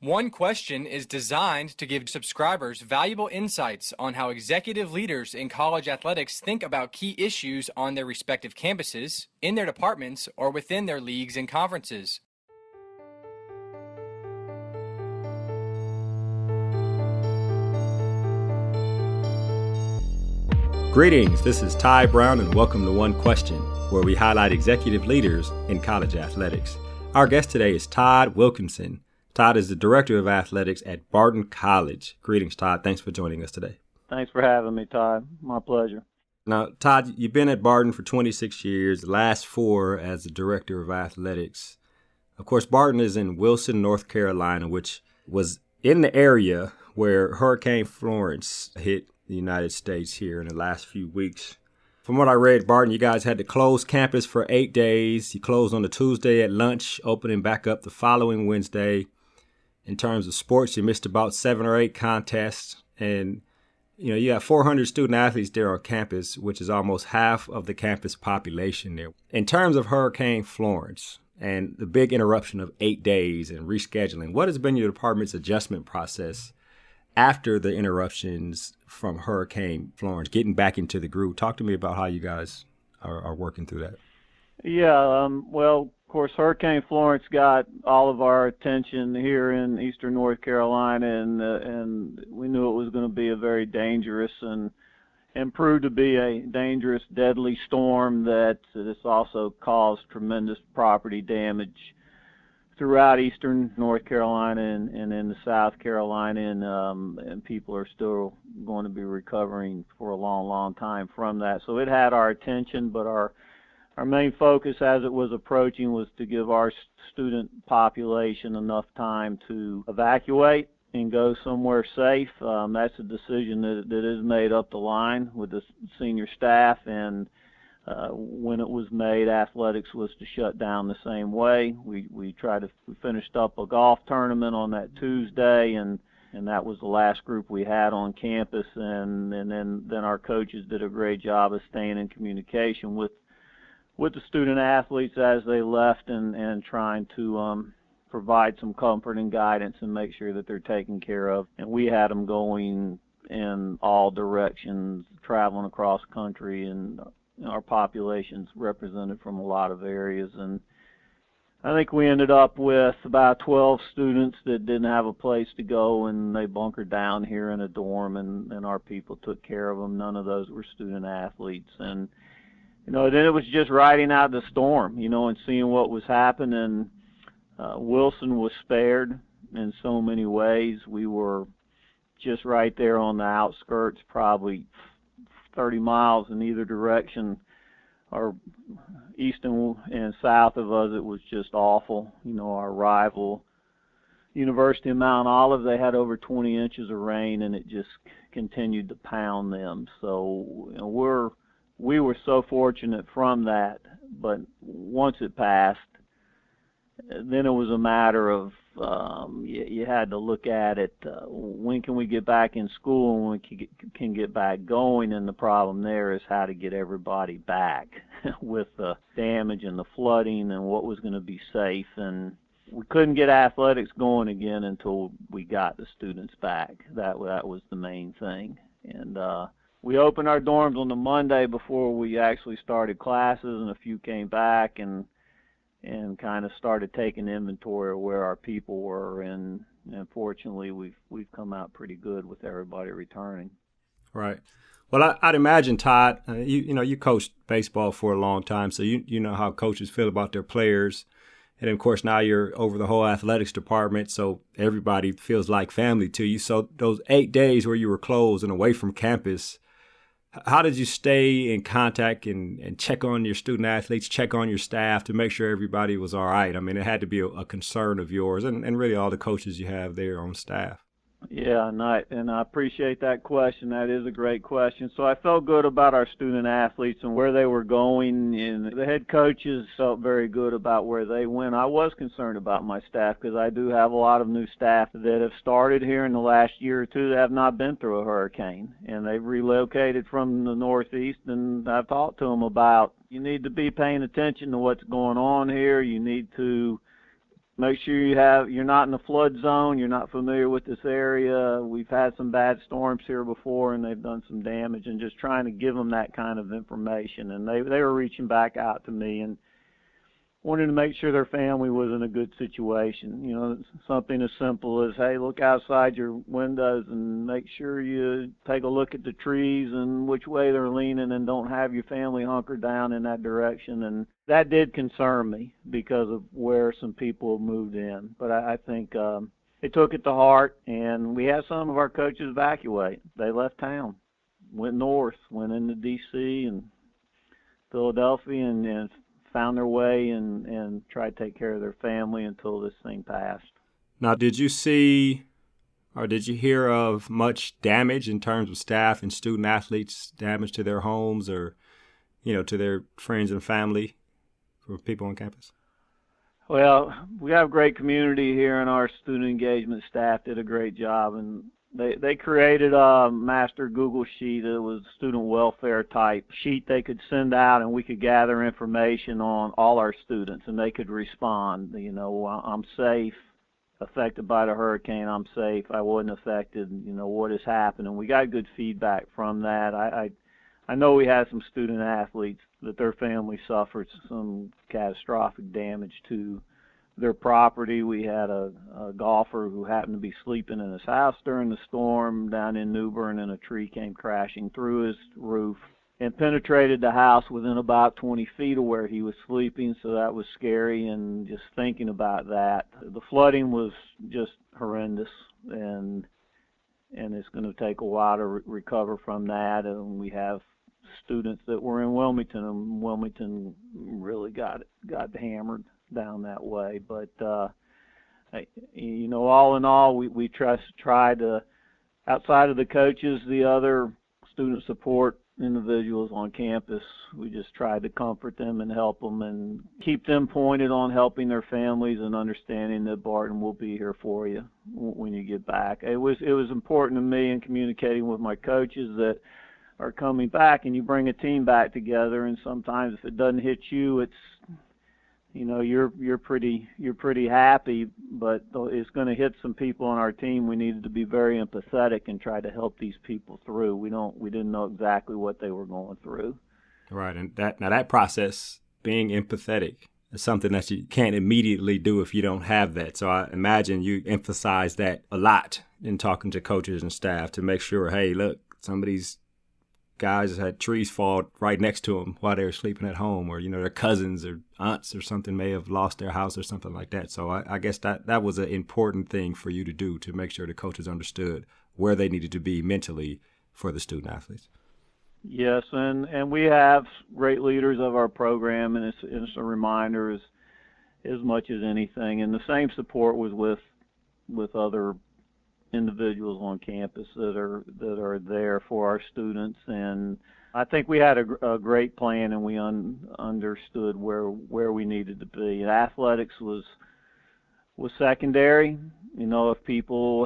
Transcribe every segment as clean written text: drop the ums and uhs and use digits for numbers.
One Question is designed to give subscribers valuable insights on how executive leaders in college athletics think about key issues on their respective campuses, in their departments, or within their leagues and conferences. Greetings, this is Ty Brown and welcome to One Question, where we highlight executive leaders in college athletics. Our guest today is Todd Wilkinson. Todd is the Director of Athletics at Barton College. Greetings, Todd. Thanks for joining us today. Thanks for having me, Todd. My pleasure. Now, Todd, you've been at Barton for 26 years, the last 4 as the Director of Athletics. Of course, Barton is in Wilson, North Carolina, which was in the area where Hurricane Florence hit the United States here in the last few weeks. From what I read, Barton, you guys had to close campus for 8 days. You closed on a Tuesday at lunch, opening back up the following Wednesday. In terms of sports, you missed about 7 or 8 contests. And, you have 400 student athletes there on campus, which is almost half of the campus population there. In terms of Hurricane Florence and the big interruption of 8 days and rescheduling, what has been your department's adjustment process after the interruptions from Hurricane Florence, getting back into the groove? Talk to me about how you guys are working through that. Yeah, well, of course, Hurricane Florence got all of our attention here in eastern North Carolina, and we knew it was going to be a very dangerous and proved to be a dangerous, deadly storm that this also caused tremendous property damage throughout eastern North Carolina and into South Carolina, and people are still going to be recovering for a long, long time from that. So it had our attention, but our main focus as it was approaching was to give our student population enough time to evacuate and go somewhere safe. That's a decision that is made up the line with the senior staff, and when it was made, athletics was to shut down the same way. We finished up a golf tournament on that Tuesday, and that was the last group we had on campus, and then our coaches did a great job of staying in communication with the student athletes as they left, and trying to provide some comfort and guidance and make sure that they're taken care of. And we had them going in all directions, traveling across country, and our population's represented from a lot of areas. And I think we ended up with about 12 students that didn't have a place to go, and they bunkered down here in a dorm, and our people took care of them. None of those were student athletes. And then it was just riding out the storm, and seeing what was happening. Wilson was spared in so many ways. We were just right there on the outskirts, probably 30 miles in either direction, or east and south of us. It was just awful. Our rival, University of Mount Olive, they had over 20 inches of rain, and it just continued to pound them. So we were so fortunate from that, but once it passed, then it was a matter of you had to look at it. When can we get back in school, and when we can get back going? And the problem there is how to get everybody back with the damage and the flooding and what was going to be safe. And we couldn't get athletics going again until we got the students back. That was the main thing. And we opened our dorms on the Monday before we actually started classes, and a few came back and kind of started taking inventory of where our people were, and fortunately we've come out pretty good with everybody returning. Right. Well, I'd imagine, Todd, you coached baseball for a long time, so you know how coaches feel about their players. And, of course, now you're over the whole athletics department, so everybody feels like family to you. So those 8 days where you were closed and away from campus, how did you stay in contact and check on your student athletes, check on your staff to make sure everybody was all right? I mean, it had to be a concern of yours and really all the coaches you have there on staff. Yeah, and I appreciate that question. That is a great question. So I felt good about our student athletes and where they were going, and the head coaches felt very good about where they went. I was concerned about my staff because I do have a lot of new staff that have started here in the last year or two that have not been through a hurricane, and they've relocated from the Northeast, and I've talked to them about you need to be paying attention to what's going on here. You need to make sure you're not in the flood zone, you're not familiar with this area. We've had some bad storms here before, and they've done some damage, and just trying to give them that kind of information. And they were reaching back out to me and wanted to make sure their family was in a good situation. You know, something as simple as, hey, look outside your windows and make sure you take a look at the trees and which way they're leaning, and don't have your family hunkered down in that direction. And that did concern me because of where some people have moved in. But I think they took it to heart, and we had some of our coaches evacuate. They left town, went north, went into D.C. and Philadelphia, and found their way and tried to take care of their family until this thing passed. Now, did you see or did you hear of much damage in terms of staff and student athletes, damage to their homes or, to their friends and family for people on campus? Well, we have a great community here, and our student engagement staff did a great job, and they created a master Google sheet. It was student welfare type sheet they could send out, and we could gather information on all our students, and they could respond. I'm safe, affected by the hurricane. I'm safe. I wasn't affected. What has happened? And we got good feedback from that. I know we had some student athletes that their family suffered some catastrophic damage to their property. We had a golfer who happened to be sleeping in his house during the storm down in New Bern, and a tree came crashing through his roof and penetrated the house within about 20 feet of where he was sleeping. So that was scary, and just thinking about that. The flooding was just horrendous, and it's going to take a while to recover from that. And we have students that were in Wilmington, and Wilmington really got hammered down that way. But all in all, we try to, outside of the coaches, the other student support individuals on campus, we just tried to comfort them and help them and keep them pointed on helping their families and understanding that Barton will be here for you when you get back. It was important to me in communicating with my coaches that are coming back, and you bring a team back together, and sometimes if it doesn't hit you, it's you're pretty happy, but it's going to hit some people on our team. We needed to be very empathetic and try to help these people through. We didn't know exactly what they were going through. Right, and that process, being empathetic, is something that you can't immediately do if you don't have that. So I imagine you emphasize that a lot in talking to coaches and staff to make sure, hey, look, some of these guys had trees fall right next to them while they were sleeping at home, or their cousins or aunts or something may have lost their house or something like that. So I guess that was an important thing for you to do, to make sure the coaches understood where they needed to be mentally for the student athletes. Yes, and we have great leaders of our program, and it's a reminder as much as anything. And the same support was with other individuals on campus that are there for our students. And I think we had a great plan, and we understood where we needed to be. And athletics was secondary. If people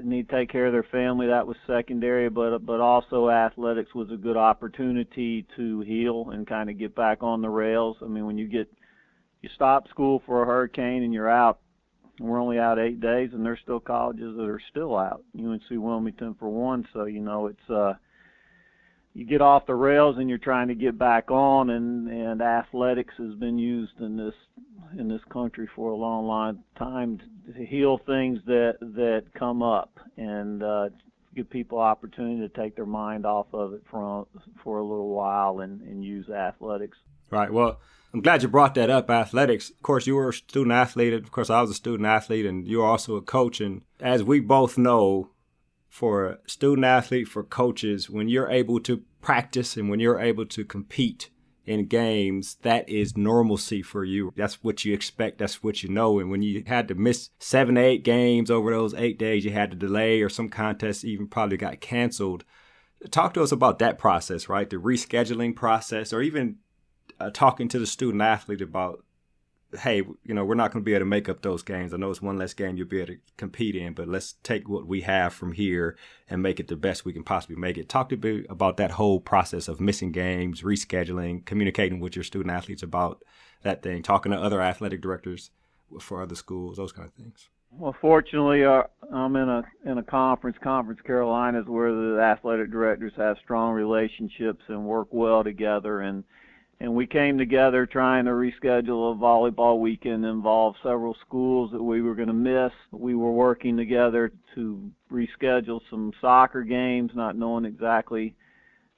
need to take care of their family, that was secondary, but also athletics was a good opportunity to heal and kind of get back on the rails. I mean, when you stop school for a hurricane and you're out, we're only out 8 days, and there's still colleges that are still out. UNC Wilmington for one. So it's you get off the rails and you're trying to get back on, and athletics has been used in this country for a long time to heal things that come up, and give people opportunity to take their mind off of it for a little while and use athletics. Right. Well, I'm glad you brought that up, athletics. Of course, you were a student athlete. Of course, I was a student athlete, and you're also a coach. And as we both know, for a student athlete, for coaches, when you're able to practice and when you're able to compete in games, that is normalcy for you. That's what you expect. That's what you know. And when you had to miss 7 to 8 games over those 8 days, you had to delay, or some contests even probably got canceled. Talk to us about that process, right? The rescheduling process, or even talking to the student athlete about, hey, we're not going to be able to make up those games. I know it's one less game you'll be able to compete in, but let's take what we have from here and make it the best we can possibly make it. Talk to me about that whole process of missing games, rescheduling, communicating with your student athletes about that thing, talking to other athletic directors. for other schools, those kind of things? Well, fortunately, I'm in a conference, Conference Carolinas, where the athletic directors have strong relationships and work well together. And we came together trying to reschedule a volleyball weekend that involved several schools that we were going to miss. We were working together to reschedule some soccer games, not knowing exactly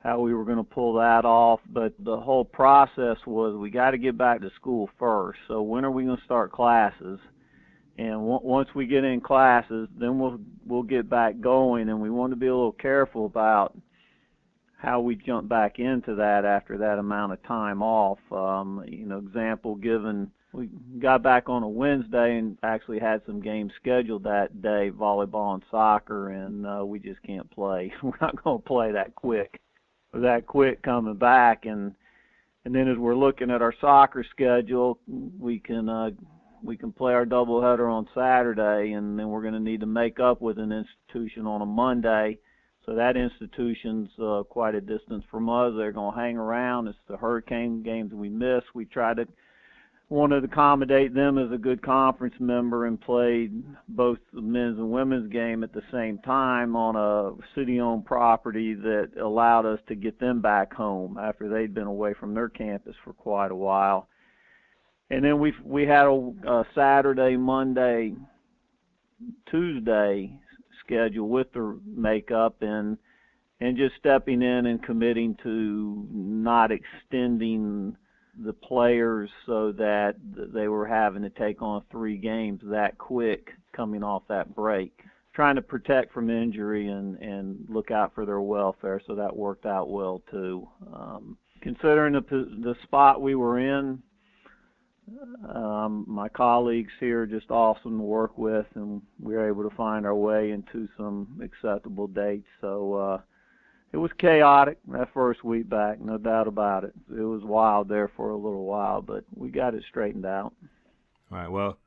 how we were going to pull that off. But the whole process was we got to get back to school first. So when are we going to start classes? And once we get in classes, then we'll get back going. And we want to be a little careful about how we jump back into that after that amount of time off. Example given, we got back on a Wednesday and actually had some games scheduled that day, volleyball and soccer, and we just can't play. We're not going to play that quick coming back. And then as we're looking at our soccer schedule, we can play our doubleheader on Saturday, and then we're going to need to make up with an institution on a Monday. So that institution's quite a distance from us. They're going to hang around. It's the Hurricane games we miss. We wanted to accommodate them as a good conference member and played both the men's and women's game at the same time on a city-owned property that allowed us to get them back home after they'd been away from their campus for quite a while. And then we had a Saturday, Monday, Tuesday schedule with the makeup, and just stepping in and committing to not extending the players so that they were having to take on 3 games that quick coming off that break, trying to protect from injury and look out for their welfare. So that worked out well too. Considering the spot we were in, my colleagues here are just awesome to work with, and we were able to find our way into some acceptable dates. So it was chaotic that first week back, no doubt about it. It was wild there for a little while, but we got it straightened out. All right, well,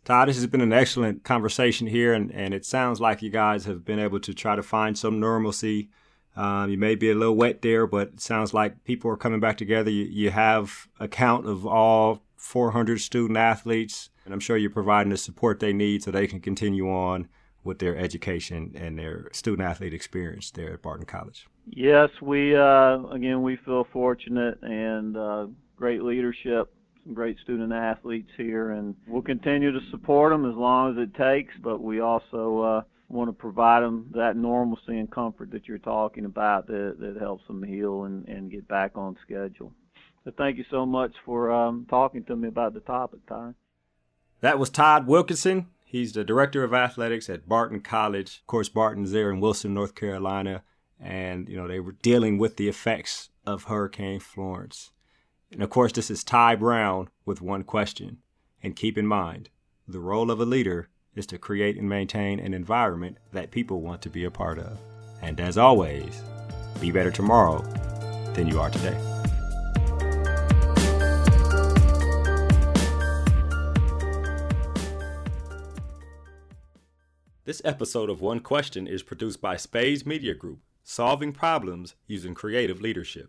Todd, this has been an excellent conversation here, and it sounds like you guys have been able to try to find some normalcy. You may be a little wet there, but it sounds like people are coming back together. You have a count of all 400 student athletes, and I'm sure you're providing the support they need so they can continue on with their education and their student athlete experience there at Barton College. Yes, we feel fortunate and great leadership, some great student athletes here, and we'll continue to support them as long as it takes, but we also want to provide them that normalcy and comfort that you're talking about that helps them heal and get back on schedule. So thank you so much for talking to me about the topic, Ty. That was Todd Wilkinson. He's the director of athletics at Barton College. Of course, Barton's there in Wilson, North Carolina, and they were dealing with the effects of Hurricane Florence. And of course, this is Ty Brown with one question. And keep in mind, the role of a leader is to create and maintain an environment that people want to be a part of. And as always, be better tomorrow than you are today. This episode of One Question is produced by Spades Media Group, solving problems using creative leadership.